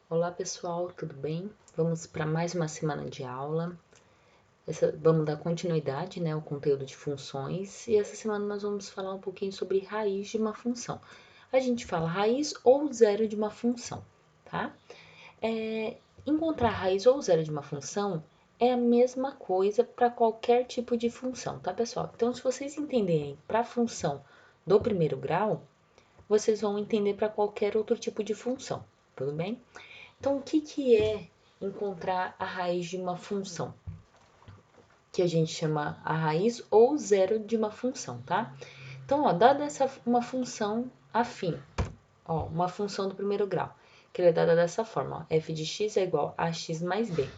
Olá pessoal, tudo bem? Vamos para mais uma semana de aula. Vamos dar continuidade, né, ao conteúdo de funções. E essa semana nós vamos falar um pouquinho sobre raiz de uma função. A gente fala raiz ou zero de uma função, tá? Encontrar raiz ou zero de uma função é a mesma coisa para qualquer tipo de função, tá pessoal? Então, se vocês entenderem para a função do primeiro grau, vocês vão entender para qualquer outro tipo de função, tudo bem? Então, o que é encontrar a raiz de uma função? Que a gente chama a raiz ou zero de uma função, tá? Então, ó, dada uma função afim, ó, uma função do primeiro grau, que ela é dada dessa forma, ó, f de x é igual a x mais b,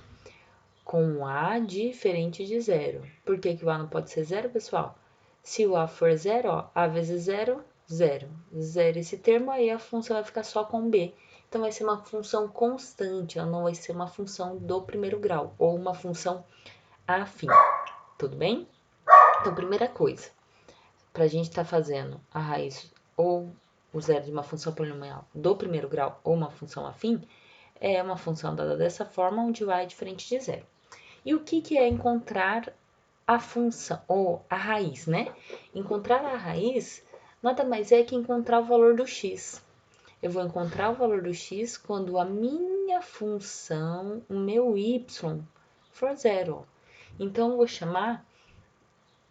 com a diferente de zero. Por que o a não pode ser zero, pessoal? Se o a for zero, ó, a vezes zero, zero. Zero esse termo, aí a função vai ficar só com b. Então, vai ser uma função constante, ela não vai ser uma função do primeiro grau, ou uma função afim, tudo bem? Então, primeira coisa, para a gente estar fazendo a raiz ou o zero de uma função polinomial do primeiro grau ou uma função afim, é uma função dada dessa forma, onde o a é diferente de zero. E o que é encontrar a função, ou a raiz, né? Encontrar a raiz nada mais é que encontrar o valor do x. Eu vou encontrar o valor do x quando a minha função, o meu y, for zero. Então, eu vou chamar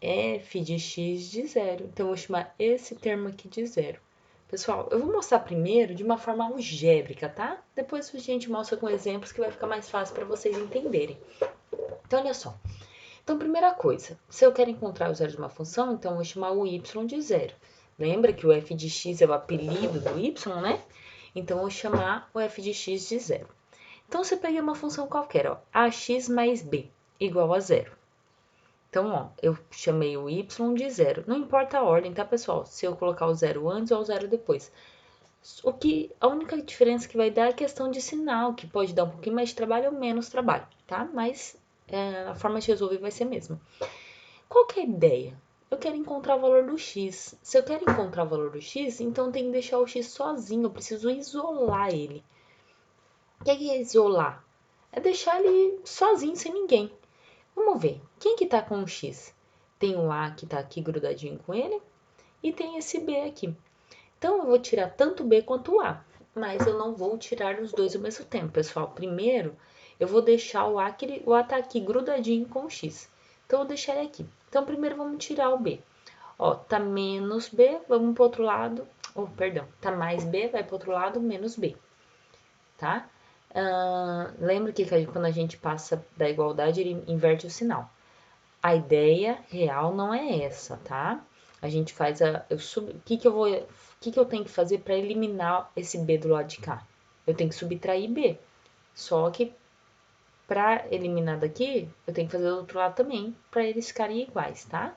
f de x de zero. Então, eu vou chamar esse termo aqui de zero. Pessoal, eu vou mostrar primeiro de uma forma algébrica, tá? Depois a gente mostra com exemplos que vai ficar mais fácil para vocês entenderem. Então, olha só. Então, primeira coisa, se eu quero encontrar o zero de uma função, então eu vou chamar o y de zero. Lembra que o f de x é o apelido do y, né? Então, eu vou chamar o f de x de zero. Então, se eu peguei uma função qualquer, ó, ax mais b igual a zero. Então, ó, eu chamei o y de zero. Não importa a ordem, tá, pessoal? Se eu colocar o zero antes ou o zero depois. A única diferença que vai dar é a questão de sinal, que pode dar um pouquinho mais de trabalho ou menos trabalho, tá? Mas a forma de resolver vai ser a mesma. Qual que é a ideia? Eu quero encontrar o valor do x. Se eu quero encontrar o valor do x, então eu tenho que deixar o x sozinho, eu preciso isolar ele. O que é isolar? É deixar ele sozinho, sem ninguém. Vamos ver, quem que tá com o x? Tem o a que tá aqui grudadinho com ele e tem esse b aqui. Então, eu vou tirar tanto o b quanto o a, mas eu não vou tirar os dois ao mesmo tempo, pessoal. Primeiro, eu vou deixar o a, que o a tá aqui grudadinho com o x. Então, eu vou deixar ele aqui. Então, primeiro vamos tirar o b. Ó, tá menos b, vamos pro outro lado. Oh, perdão, tá mais b, vai pro outro lado, menos b, tá? Lembra que quando a gente passa da igualdade, ele inverte o sinal. A ideia real não é essa, tá? A gente faz o que eu tenho que fazer para eliminar esse b do lado de cá? Eu tenho que subtrair b. Só que para eliminar daqui, eu tenho que fazer do outro lado também, para eles ficarem iguais, tá?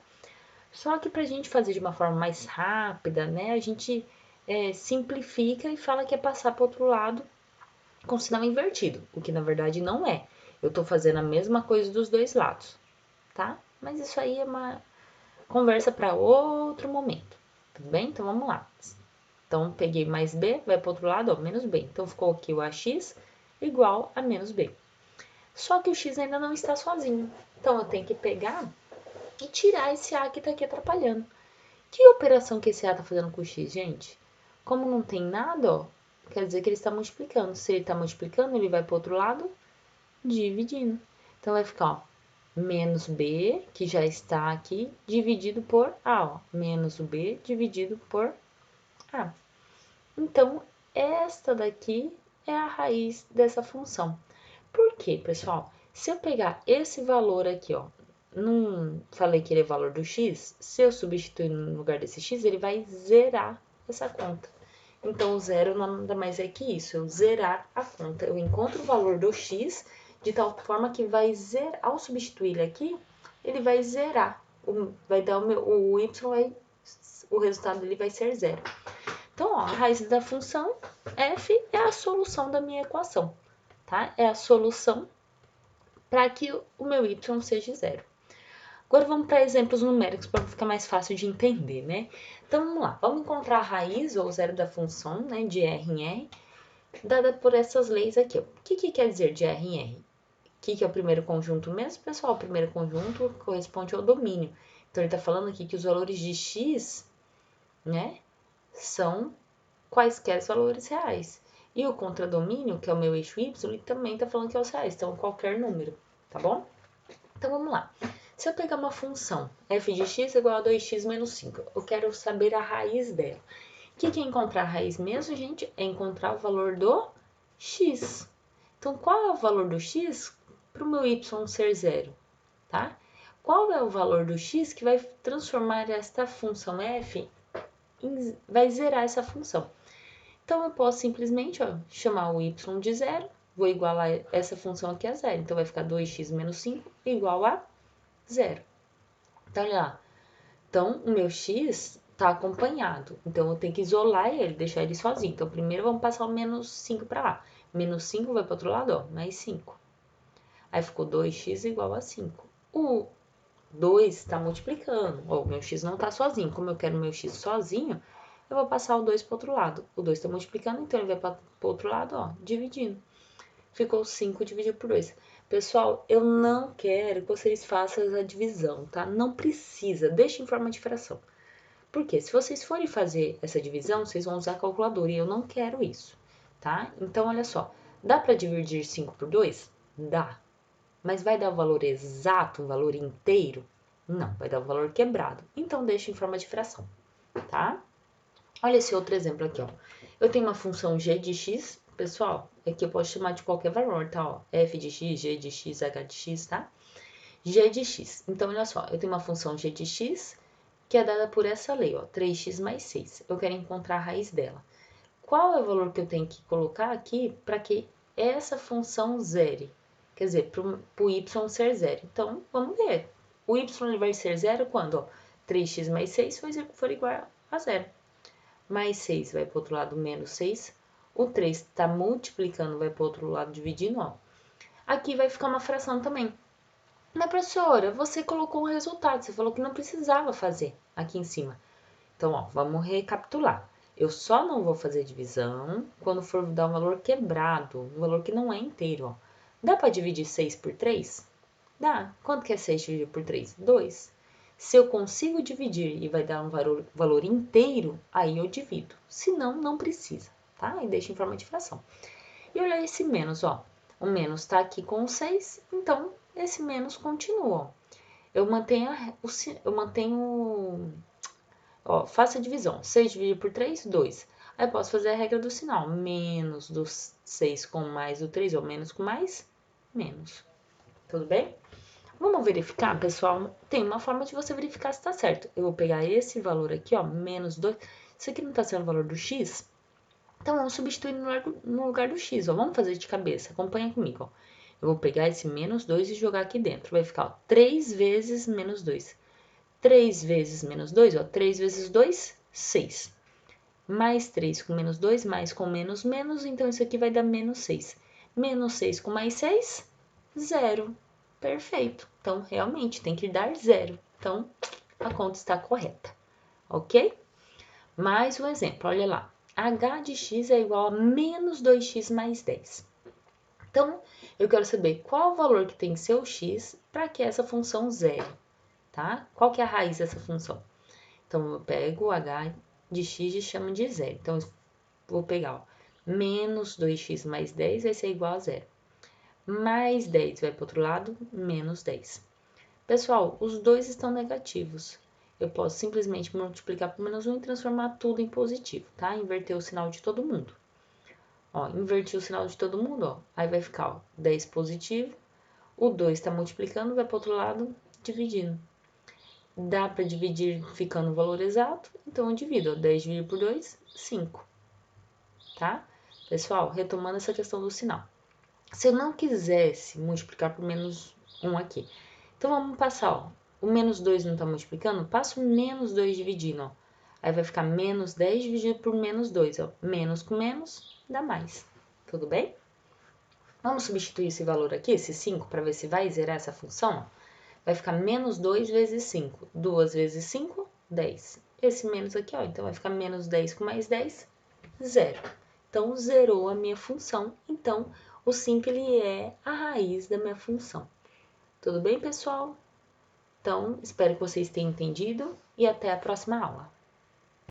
Só que pra gente fazer de uma forma mais rápida, né, a gente simplifica e fala que é passar para o outro lado com sinal invertido, o que na verdade não é. Eu tô fazendo a mesma coisa dos dois lados, tá? Mas isso aí é uma conversa para outro momento, tudo bem? Então vamos lá. Então peguei mais b, vai para o outro lado, ó, menos b. Então ficou aqui o ax igual a menos b. Só que o x ainda não está sozinho. Então eu tenho que pegar e tirar esse a que tá aqui atrapalhando. Que operação que esse a tá fazendo com o x, gente? Como não tem nada, ó, quer dizer que ele está multiplicando. Se ele está multiplicando, ele vai para o outro lado dividindo. Então vai ficar, ó, menos b, que já está aqui, dividido por a, ó, menos o b dividido por a. Então, esta daqui é a raiz dessa função. Por quê, pessoal? Se eu pegar esse valor aqui, ó, não falei que ele é valor do x, se eu substituir no lugar desse x, ele vai zerar essa conta. Então, o zero nada mais é que isso, eu zerar a conta. Eu encontro o valor do x de tal forma que vai zerar, ao substituir ele aqui, ele vai zerar. Vai dar o y, o resultado dele vai ser zero. Então, ó, a raiz da função f é a solução da minha equação, tá? É a solução para que o meu y seja zero. Agora vamos para exemplos numéricos para ficar mais fácil de entender, né? Então vamos lá, vamos encontrar a raiz ou zero da função, né, de r em r, dada por essas leis aqui. O que quer dizer de R em R? O que é o primeiro conjunto mesmo, pessoal? O primeiro conjunto corresponde ao domínio. Então, ele está falando aqui que os valores de x, né, são quaisquer valores reais. E o contradomínio, que é o meu eixo y, ele também está falando que é os reais, então qualquer número, tá bom? Então, vamos lá. Se eu pegar uma função f de x igual a 2x menos 5, eu quero saber a raiz dela. O que é encontrar a raiz mesmo, gente? É encontrar o valor do x. Então, qual é o valor do x para o meu y ser zero, tá? Qual é o valor do x que vai transformar esta função f vai zerar essa função? Então, eu posso simplesmente chamar o y de zero, vou igualar essa função aqui a zero. Então, vai ficar 2x menos 5 igual a zero. Então, olha lá. Então, o meu x está acompanhado. Então, eu tenho que isolar ele, deixar ele sozinho. Então, primeiro vamos passar o menos 5 para lá. Menos 5 vai para o outro lado, ó, mais 5. Aí ficou 2x igual a 5. O 2 está multiplicando. Ó, o meu x não está sozinho. Como eu quero o meu x sozinho, eu vou passar o 2 para o outro lado. O 2 está multiplicando, então ele vai para o outro lado, ó, dividindo. Ficou 5 dividido por 2. Pessoal, eu não quero que vocês façam a divisão, tá? Não precisa, deixa em forma de fração. Porque se vocês forem fazer essa divisão, vocês vão usar a calculadora e eu não quero isso, tá? Então, olha só, dá para dividir 5 por 2? Dá. Mas vai dar o valor exato, um valor inteiro? Não, vai dar o valor quebrado. Então, deixa em forma de fração, tá? Olha esse outro exemplo aqui, ó. Eu tenho uma função g de x, pessoal, aqui eu posso chamar de qualquer valor, tá? Ó, f de x, g de x, h de x, tá? G de x. Então, olha só, eu tenho uma função g de x que é dada por essa lei, ó, 3x mais 6. Eu quero encontrar a raiz dela. Qual é o valor que eu tenho que colocar aqui para que essa função zere? Quer dizer, para o y ser zero. Então, vamos ver. O y vai ser zero quando? Ó, 3x mais 6 for igual a zero. Mais 6 vai para o outro lado, menos 6. O 3 está multiplicando, vai para o outro lado, dividindo, ó. Aqui vai ficar uma fração também. Mas, professora, você colocou o resultado, você falou que não precisava fazer aqui em cima. Então, ó, vamos recapitular. Eu só não vou fazer divisão quando for dar um valor quebrado, um valor que não é inteiro, ó. Dá para dividir 6 por 3? Dá. Quanto que é 6 dividido por 3? 2. Se eu consigo dividir e vai dar um valor inteiro, aí eu divido. Se não, não precisa, tá? E deixa em forma de fração. E olha esse menos, ó. O menos tá aqui com o 6, então esse menos continua, ó. Eu mantenho, ó, faça a divisão. 6 dividido por 3, 2. Aí eu posso fazer a regra do sinal. Menos do 6 com mais do 3, ou menos com mais, menos. Tudo bem? Vamos verificar, pessoal? Tem uma forma de você verificar se está certo. Eu vou pegar esse valor aqui, ó, menos 2. Isso aqui não está sendo o valor do x? Então, vamos substituir no lugar do x, ó. Vamos fazer de cabeça. Acompanha comigo, ó. Eu vou pegar esse menos 2 e jogar aqui dentro. Vai ficar, ó, 3 vezes menos 2. 3 vezes menos 2, ó. 3 vezes 2, 6. Mais 3 com menos 2, mais com menos, menos. Então, isso aqui vai dar menos 6. Menos 6 com mais 6, 0. Perfeito. Então, realmente, tem que dar 0. Então, a conta está correta. Ok? Mais um exemplo, olha lá. H de x é igual a menos 2x mais 10. Então, eu quero saber qual o valor que tem seu x para que essa função zere, tá? Qual que é a raiz dessa função? Então, eu pego o h de x e chamo de zero. Então, eu vou pegar, ó, menos 2x mais 10 vai ser igual a zero. Mais 10 vai para o outro lado, menos 10. Pessoal, os dois estão negativos. Eu posso simplesmente multiplicar por menos 1 e transformar tudo em positivo, tá? Inverter o sinal de todo mundo. Ó, inverti o sinal de todo mundo, ó. Aí vai ficar, ó, 10 positivo. O 2 está multiplicando, vai para o outro lado, dividindo. Dá para dividir ficando o valor exato, então eu divido, ó. 10 dividido por 2, 5. Tá? Pessoal, retomando essa questão do sinal. Se eu não quisesse multiplicar por menos 1 aqui, então vamos passar, ó. O menos 2 não tá multiplicando? Passa o menos 2 dividindo, ó. Aí vai ficar menos 10 dividido por menos 2, ó. Menos com menos dá mais. Tudo bem? Vamos substituir esse valor aqui, esse 5, para ver se vai zerar essa função, ó. Vai ficar menos 2 vezes 5. 2 vezes 5, 10. Esse menos aqui, ó. Então vai ficar menos 10 com mais 10, 0. Então, zerou a minha função. Então, o 5 ele é a raiz da minha função. Tudo bem, pessoal? Então, espero que vocês tenham entendido e até a próxima aula.